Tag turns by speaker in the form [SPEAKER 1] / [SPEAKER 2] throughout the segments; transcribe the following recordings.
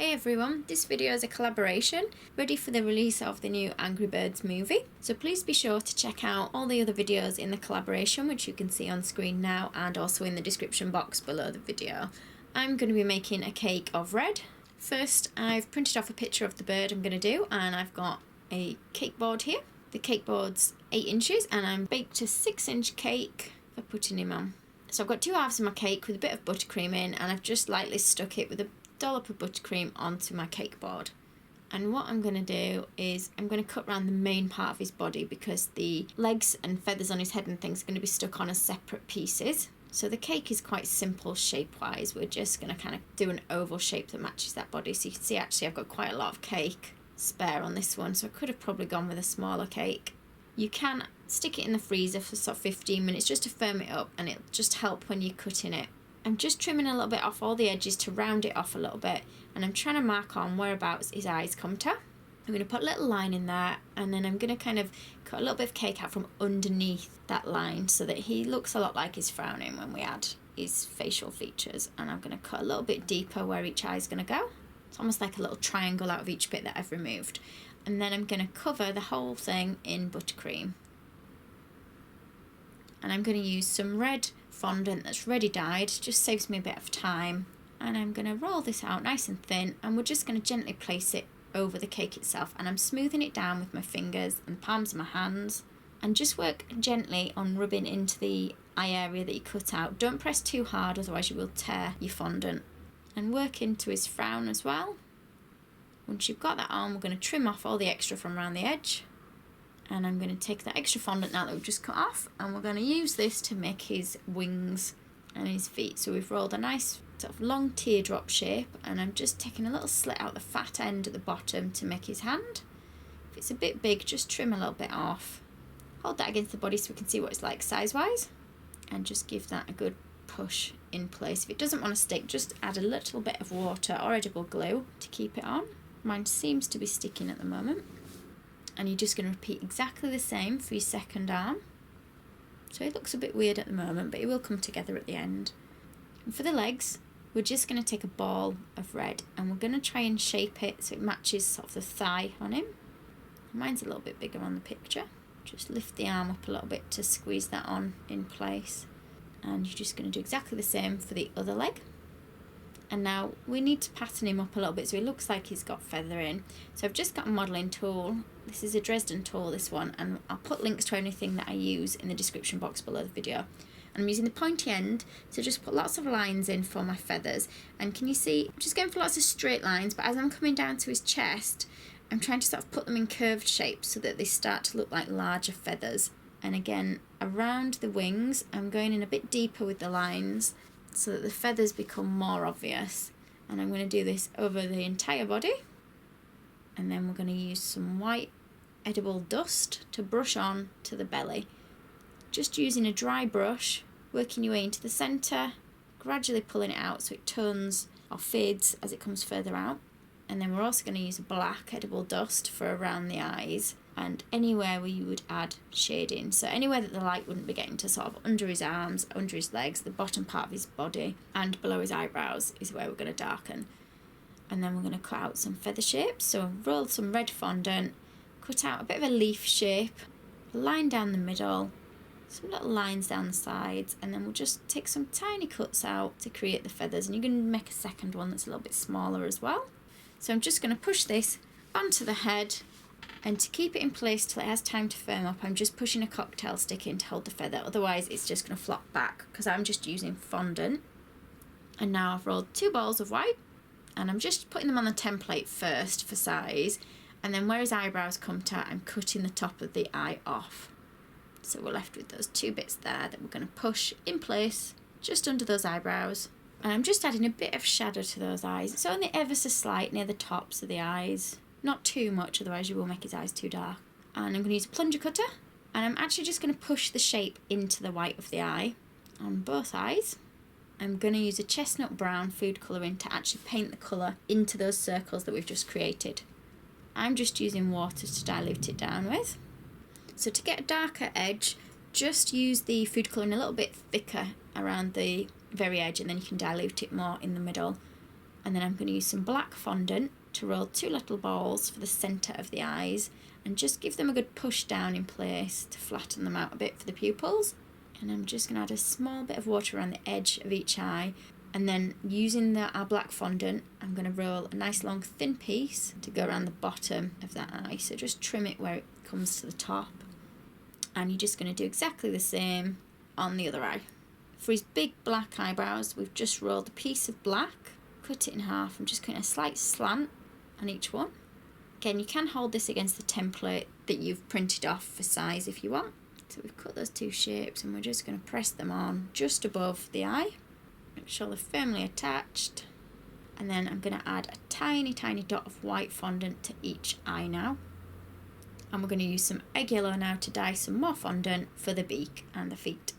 [SPEAKER 1] Hey everyone, this video is a collaboration ready for the release of the new Angry Birds movie. So please be sure to check out all the other videos in the collaboration, which you can see on screen now and also in the description box below the video. I'm going to be making a cake of red. First, I've printed off a picture of the bird I'm going to do, and I've got a cake board here. The cake board's 8 inches and I'm baked a 6-inch cake for putting him on. So I've got 2 halves of my cake with a bit of buttercream in, and I've just lightly stuck it with a dollop of buttercream onto my cake board. And what I'm going to do is I'm going to cut around the main part of his body, because the legs and feathers on his head and things are going to be stuck on as separate pieces. So the cake is quite simple shape wise. We're just going to kind of do an oval shape that matches that body. So you can see actually I've got quite a lot of cake spare on this one, so I could have probably gone with a smaller cake. You can stick it in the freezer for sort of 15 minutes just to firm it up, and it'll just help when you're cutting it. I'm just trimming a little bit off all the edges to round it off a little bit, and I'm trying to mark on whereabouts his eyes come to. I'm going to put a little line in there, and then I'm going to kind of cut a little bit of cake out from underneath that line so that he looks a lot like he's frowning when we add his facial features. And I'm going to cut a little bit deeper where each eye is going to go. It's almost like a little triangle out of each bit that I've removed. And then I'm going to cover the whole thing in buttercream. And I'm going to use some red fondant that's ready dyed, just saves me a bit of time. And I'm going to roll this out nice and thin, and we're just going to gently place it over the cake itself. And I'm smoothing it down with my fingers and palms of my hands, and just work gently on rubbing into the eye area that you cut out. Don't press too hard, otherwise you will tear your fondant. And work into his frown as well. Once you've got that on, we're going to trim off all the extra from around the edge. And I'm going to take that extra fondant now that we've just cut off, and we're going to use this to make his wings and his feet. So we've rolled a nice sort of long teardrop shape, and I'm just taking a little slit out the fat end at the bottom to make his hand. If it's a bit big, just trim a little bit off. Hold that against the body so we can see what it's like size-wise, and just give that a good push in place. If it doesn't want to stick, just add a little bit of water or edible glue to keep it on. Mine seems to be sticking at the moment. And you're just going to repeat exactly the same for your second arm. So it looks a bit weird at the moment, but it will come together at the end. And for the legs, we're just going to take a ball of red, and we're going to try and shape it so it matches sort of the thigh on him. Mine's a little bit bigger on the picture. Just lift the arm up a little bit to squeeze that on in place. And you're just going to do exactly the same for the other leg. And now we need to pattern him up a little bit so he looks like he's got feather in. So I've just got a modelling tool. This is a Dresden tool, this one, and I'll put links to anything that I use in the description box below the video. And I'm using the pointy end to just put lots of lines in for my feathers. And can you see, I'm just going for lots of straight lines, but as I'm coming down to his chest, I'm trying to sort of put them in curved shapes so that they start to look like larger feathers. And again, around the wings, I'm going in a bit deeper with the lines so that the feathers become more obvious. And I'm going to do this over the entire body. And then we're going to use some white edible dust to brush on to the belly. Just using a dry brush, working your way into the centre, gradually pulling it out so it turns or fades as it comes further out. And then we're also going to use a black edible dust for around the eyes and anywhere where you would add shading. So anywhere that the light wouldn't be getting to, sort of under his arms, under his legs, the bottom part of his body, and below his eyebrows is where we're going to darken. And then we're going to cut out some feather shapes. So roll some red fondant, cut out a bit of a leaf shape, a line down the middle, some little lines down the sides, and then we'll just take some tiny cuts out to create the feathers. And you're going to make a second one that's a little bit smaller as well. So I'm just going to push this onto the head, and to keep it in place till it has time to firm up, I'm just pushing a cocktail stick in to hold the feather. Otherwise it's just going to flop back because I'm just using fondant. And now I've rolled 2 balls of white, and I'm just putting them on the template first for size, and then where his eyebrows come to, I'm cutting the top of the eye off. So we're left with those 2 bits there that we're going to push in place just under those eyebrows. And I'm just adding a bit of shadow to those eyes. It's only ever so slight near the tops of the eyes. Not too much, otherwise you will make his eyes too dark. And I'm going to use a plunger cutter, and I'm actually just going to push the shape into the white of the eye on both eyes. I'm going to use a chestnut brown food colouring to actually paint the colour into those circles that we've just created. I'm just using water to dilute it down with. So to get a darker edge, just use the food colouring a little bit thicker around the very edge, and then you can dilute it more in the middle. And then I'm going to use some black fondant to roll 2 little balls for the centre of the eyes and just give them a good push down in place to flatten them out a bit for the pupils. And I'm just going to add a small bit of water around the edge of each eye, and then using our black fondant, I'm going to roll a nice long thin piece to go around the bottom of that eye. So just trim it where it comes to the top. And you're just going to do exactly the same on the other eye. For his big black eyebrows, we've just rolled a piece of black, cut it in half. I'm just going a slight slant on each one. Again, you can hold this against the template that you've printed off for size if you want. So we've cut those 2 shapes and we're just going to press them on just above the eye. Make sure they're firmly attached. And then I'm going to add a tiny dot of white fondant to each eye now. And we're going to use some egg yellow now to dye some more fondant for the beak and the feet.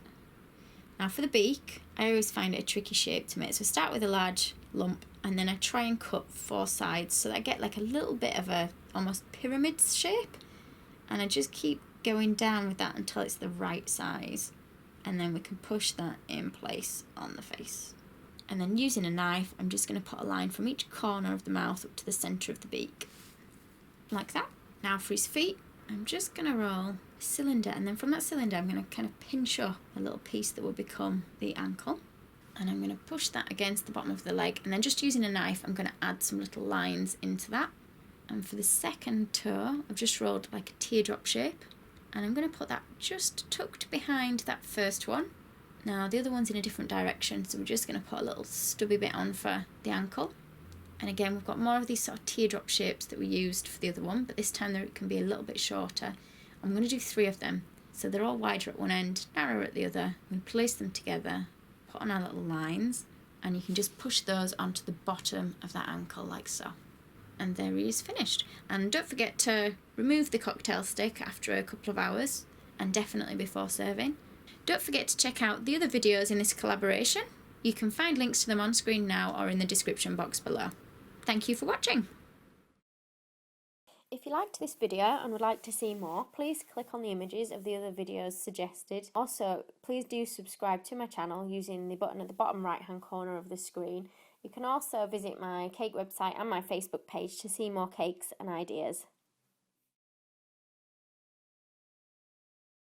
[SPEAKER 1] Now for the beak, I always find it a tricky shape to make. So I start with a large lump and then I try and cut 4 sides so that I get like a little bit of a almost pyramid shape. And I just keep going down with that until it's the right size. And then we can push that in place on the face. And then using a knife, I'm just going to put a line from each corner of the mouth up to the centre of the beak. Like that. Now for his feet, I'm just going to roll a cylinder, and then from that cylinder I'm going to kind of pinch up a little piece that will become the ankle. And I'm going to push that against the bottom of the leg, and then just using a knife I'm going to add some little lines into that. And for the second toe, I've just rolled like a teardrop shape. And I'm going to put that just tucked behind that first one. Now the other one's in a different direction, so we're just going to put a little stubby bit on for the ankle. And again, we've got more of these sort of teardrop shapes that we used for the other one, but this time they can be a little bit shorter. I'm going to do 3 of them. So they're all wider at one end, narrower at the other. I'm going to place them together, put on our little lines, and you can just push those onto the bottom of that ankle like so. And there he is finished. And don't forget to remove the cocktail stick after a couple of hours, and definitely before serving. Don't forget to check out the other videos in this collaboration. You can find links to them on screen now or in the description box below. Thank you for watching.
[SPEAKER 2] If you liked this video and would like to see more, please click on the images of the other videos suggested. Also, please do subscribe to my channel using the button at the bottom right hand corner of the screen. You can also visit my cake website and my Facebook page to see more cakes and ideas.